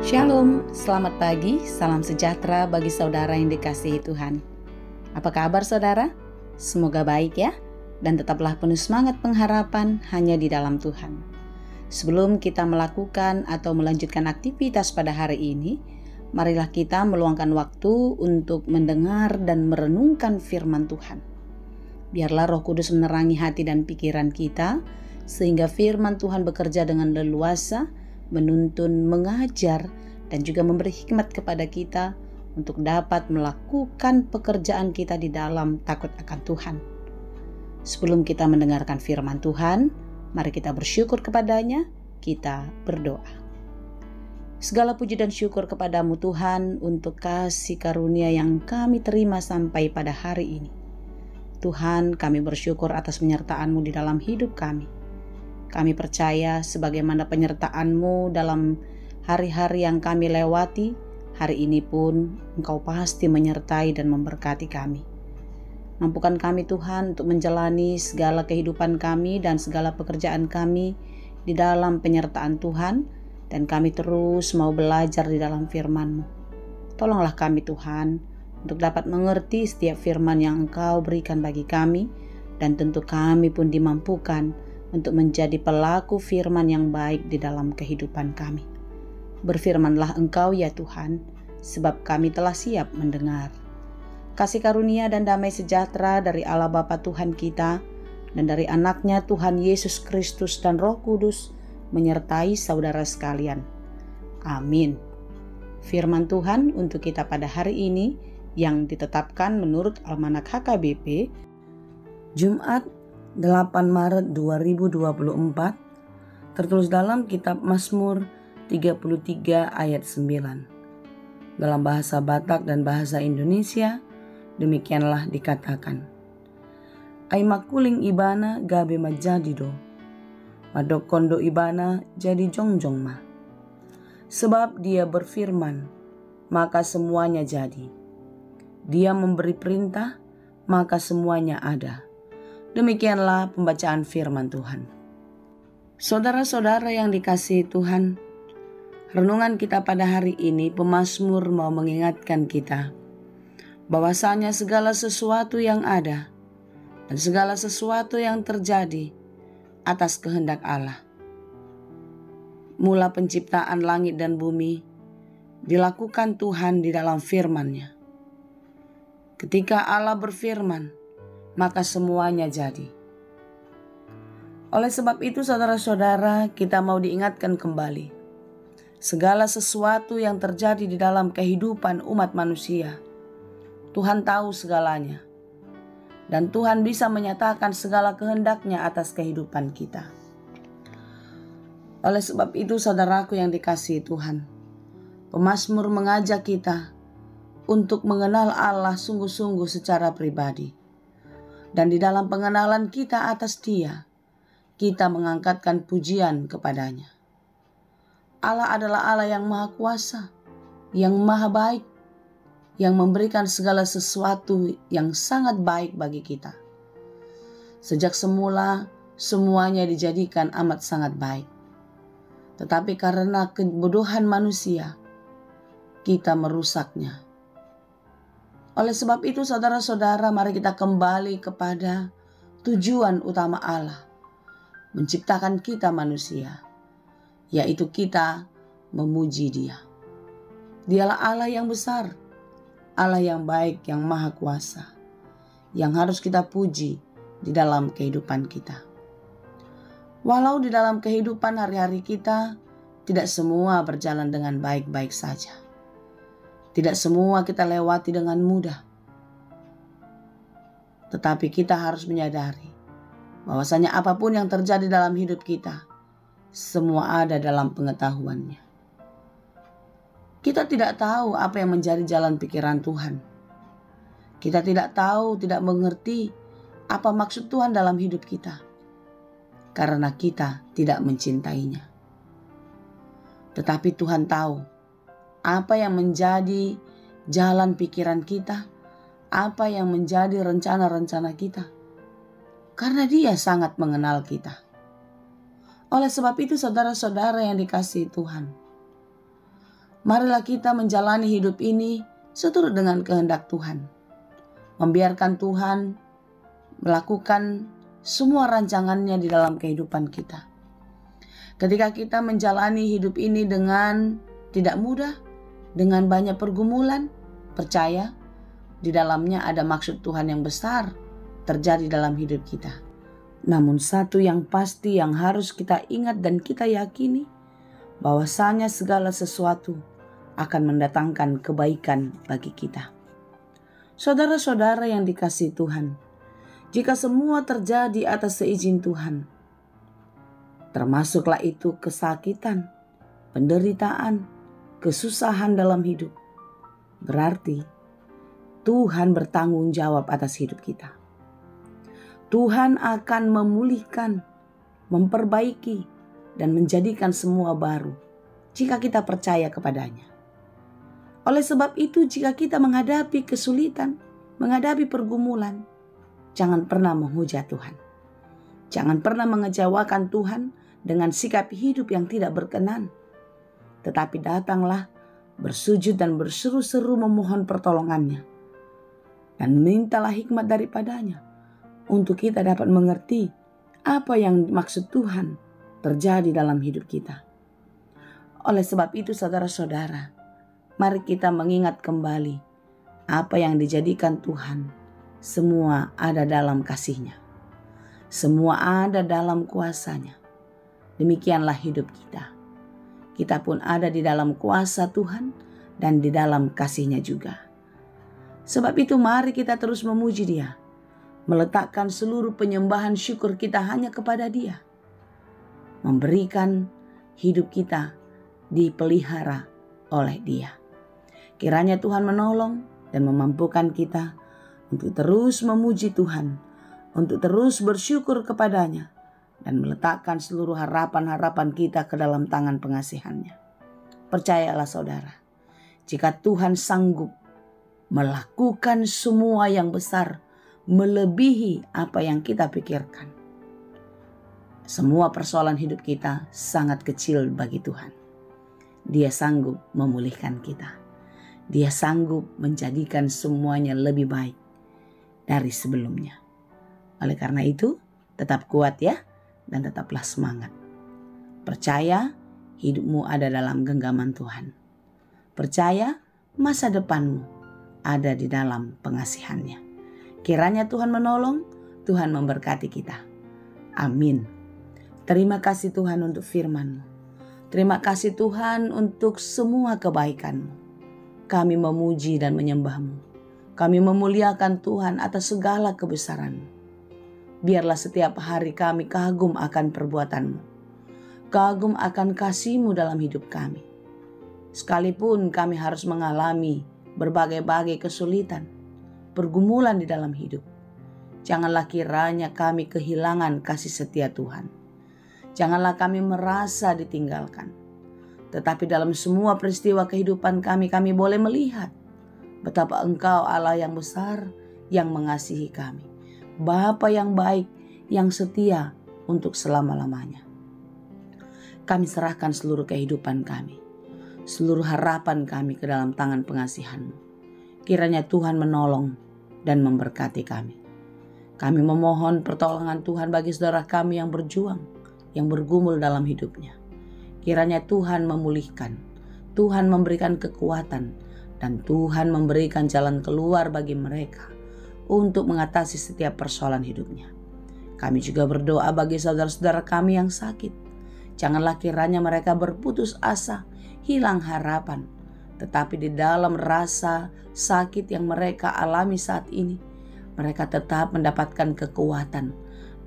Shalom, selamat pagi, salam sejahtera bagi saudara yang dikasihi Tuhan. Apa kabar saudara? Semoga baik ya, dan tetaplah penuh semangat pengharapan hanya di dalam Tuhan. Sebelum kita melakukan atau melanjutkan aktivitas pada hari ini, marilah kita meluangkan waktu untuk mendengar dan merenungkan firman Tuhan. Biarlah Roh Kudus menerangi hati dan pikiran kita, sehingga firman Tuhan bekerja dengan leluasa, menuntun, mengajar, dan juga memberi hikmat kepada kita untuk dapat melakukan pekerjaan kita di dalam takut akan Tuhan. Sebelum kita mendengarkan firman Tuhan, mari kita bersyukur kepadanya, kita berdoa. Segala puji dan syukur kepadamu Tuhan untuk kasih karunia yang kami terima sampai pada hari ini. Tuhan, kami bersyukur atas penyertaan-Mu di dalam hidup kami. Kami percaya sebagaimana penyertaan-Mu dalam hari-hari yang kami lewati, hari ini pun Engkau pasti menyertai dan memberkati kami. Mampukan kami Tuhan untuk menjalani segala kehidupan kami dan segala pekerjaan kami di dalam penyertaan Tuhan, dan kami terus mau belajar di dalam firman-Mu. Tolonglah kami Tuhan untuk dapat mengerti setiap firman yang Engkau berikan bagi kami, dan tentu kami pun dimampukan untuk menjadi pelaku firman yang baik di dalam kehidupan kami. Berfirmanlah Engkau ya Tuhan, sebab kami telah siap mendengar. Kasih karunia dan damai sejahtera dari Allah Bapa Tuhan kita, dan dari anaknya Tuhan Yesus Kristus dan Roh Kudus, menyertai saudara sekalian. Amin. Firman Tuhan untuk kita pada hari ini, yang ditetapkan menurut Almanak HKBP, Jumat 8 Maret 2024, tertulis dalam kitab Mazmur 33 ayat 9. Dalam bahasa Batak dan bahasa Indonesia, demikianlah dikatakan. Ai makuling ibana gabe majadido, madok kondo ibana jadi jongjong ma. Sebab dia berfirman, maka semuanya jadi. Dia memberi perintah, maka semuanya ada. Demikianlah pembacaan firman Tuhan. Saudara-saudara yang dikasihi Tuhan, renungan kita pada hari ini, pemazmur mau mengingatkan kita bahwasanya segala sesuatu yang ada dan segala sesuatu yang terjadi atas kehendak Allah. Mula penciptaan langit dan bumi dilakukan Tuhan di dalam firman-Nya. Ketika Allah berfirman, maka semuanya jadi. Oleh sebab itu saudara-saudara, kita mau diingatkan kembali. Segala sesuatu yang terjadi di dalam kehidupan umat manusia, Tuhan tahu segalanya. Dan Tuhan bisa menyatakan segala kehendak-Nya atas kehidupan kita. Oleh sebab itu saudaraku yang dikasihi Tuhan, pemazmur mengajak kita untuk mengenal Allah sungguh-sungguh secara pribadi. Dan di dalam pengenalan kita atas Dia, kita mengangkatkan pujian kepada-Nya. Allah adalah Allah yang Maha Kuasa, yang Maha Baik, yang memberikan segala sesuatu yang sangat baik bagi kita. Sejak semula, semuanya dijadikan amat sangat baik. Tetapi karena kebodohan manusia, kita merusaknya. Oleh sebab itu saudara-saudara, mari kita kembali kepada tujuan utama Allah menciptakan kita manusia, yaitu kita memuji Dia. Dialah Allah yang besar, Allah yang baik, yang maha kuasa, yang harus kita puji di dalam kehidupan kita. Walau di dalam kehidupan hari-hari kita tidak semua berjalan dengan baik-baik saja. Tidak semua kita lewati dengan mudah. Tetapi kita harus menyadari bahwasanya apapun yang terjadi dalam hidup kita, semua ada dalam pengetahuan-Nya. Kita tidak tahu apa yang menjadi jalan pikiran Tuhan. Kita tidak tahu, tidak mengerti apa maksud Tuhan dalam hidup kita, karena kita tidak mencintainya. Tetapi Tuhan tahu apa yang menjadi jalan pikiran kita, apa yang menjadi rencana-rencana kita, karena Dia sangat mengenal kita. Oleh sebab itu saudara-saudara yang dikasihi Tuhan, marilah kita menjalani hidup ini seturut dengan kehendak Tuhan. Membiarkan Tuhan melakukan semua rancangannya di dalam kehidupan kita. Ketika kita menjalani hidup ini dengan tidak mudah, dengan banyak pergumulan, percaya di dalamnya ada maksud Tuhan yang besar terjadi dalam hidup kita. Namun satu yang pasti yang harus kita ingat dan kita yakini, bahwasanya segala sesuatu akan mendatangkan kebaikan bagi kita. Saudara-saudara yang dikasihi Tuhan, jika semua terjadi atas seizin Tuhan, termasuklah itu kesakitan, penderitaan, kesusahan dalam hidup, berarti Tuhan bertanggung jawab atas hidup kita. Tuhan akan memulihkan, memperbaiki, dan menjadikan semua baru jika kita percaya kepadanya. Oleh sebab itu, jika kita menghadapi kesulitan, menghadapi pergumulan, jangan pernah menghujat Tuhan. Jangan pernah mengecewakan Tuhan dengan sikap hidup yang tidak berkenan. Tetapi datanglah bersujud dan berseru-seru memohon pertolongannya. Dan mintalah hikmat daripadanya untuk kita dapat mengerti apa yang maksud Tuhan terjadi dalam hidup kita. Oleh sebab itu saudara-saudara, mari kita mengingat kembali apa yang dijadikan Tuhan. Semua ada dalam kasih-Nya. Semua ada dalam kuasa-Nya. Demikianlah hidup kita. Kita pun ada di dalam kuasa Tuhan dan di dalam kasih-Nya juga. Sebab itu mari kita terus memuji Dia. Meletakkan seluruh penyembahan syukur kita hanya kepada Dia. Memberikan hidup kita dipelihara oleh Dia. Kiranya Tuhan menolong dan memampukan kita untuk terus memuji Tuhan, untuk terus bersyukur kepadanya, dan meletakkan seluruh harapan-harapan kita ke dalam tangan pengasihan-Nya. Percayalah saudara, jika Tuhan sanggup melakukan semua yang besar, melebihi apa yang kita pikirkan, semua persoalan hidup kita sangat kecil bagi Tuhan. Dia sanggup memulihkan kita. Dia sanggup menjadikan semuanya lebih baik dari sebelumnya. Oleh karena itu, tetap kuat ya, dan tetaplah semangat. Percaya hidupmu ada dalam genggaman Tuhan. Percaya masa depanmu ada di dalam pengasihan-Nya. Kiranya Tuhan menolong, Tuhan memberkati kita. Amin. Terima kasih Tuhan untuk firman-Mu. Terima kasih Tuhan untuk semua kebaikan-Mu. Kami memuji dan menyembah-Mu. Kami memuliakan Tuhan atas segala kebesaran-Mu. Biarlah setiap hari kami kagum akan perbuatan-Mu. Kagum akan kasih-Mu dalam hidup kami. Sekalipun kami harus mengalami berbagai-bagai kesulitan, pergumulan di dalam hidup, janganlah kiranya kami kehilangan kasih setia Tuhan. Janganlah kami merasa ditinggalkan. Tetapi dalam semua peristiwa kehidupan kami boleh melihat betapa Engkau Allah yang besar yang mengasihi kami. Bapa yang baik, yang setia untuk selama-lamanya. Kami serahkan seluruh kehidupan kami, seluruh harapan kami ke dalam tangan pengasihan-Mu. Kiranya Tuhan menolong dan memberkati kami. Kami memohon pertolongan Tuhan bagi saudara kami yang berjuang, yang bergumul dalam hidupnya. Kiranya Tuhan memulihkan, Tuhan memberikan kekuatan, dan Tuhan memberikan jalan keluar bagi mereka untuk mengatasi setiap persoalan hidupnya. Kami juga berdoa bagi saudara-saudara kami yang sakit. Janganlah kiranya mereka berputus asa, hilang harapan. Tetapi di dalam rasa sakit yang mereka alami saat ini, mereka tetap mendapatkan kekuatan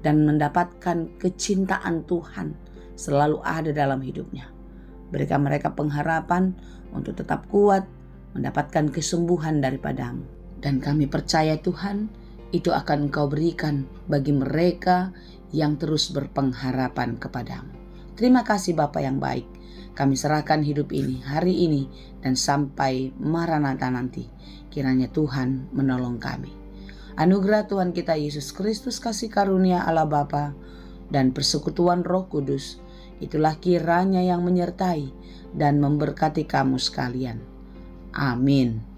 dan mendapatkan kecintaan Tuhan selalu ada dalam hidupnya. Berikan mereka pengharapan untuk tetap kuat, mendapatkan kesembuhan daripada-Mu. Dan kami percaya Tuhan, itu akan Engkau berikan bagi mereka yang terus berpengharapan kepada-Mu. Terima kasih Bapa yang baik. Kami serahkan hidup ini, hari ini, dan sampai Maranatha nanti. Kiranya Tuhan menolong kami. Anugerah Tuhan kita Yesus Kristus, kasih karunia Allah Bapa, dan persekutuan Roh Kudus itulah kiranya yang menyertai dan memberkati kamu sekalian. Amin.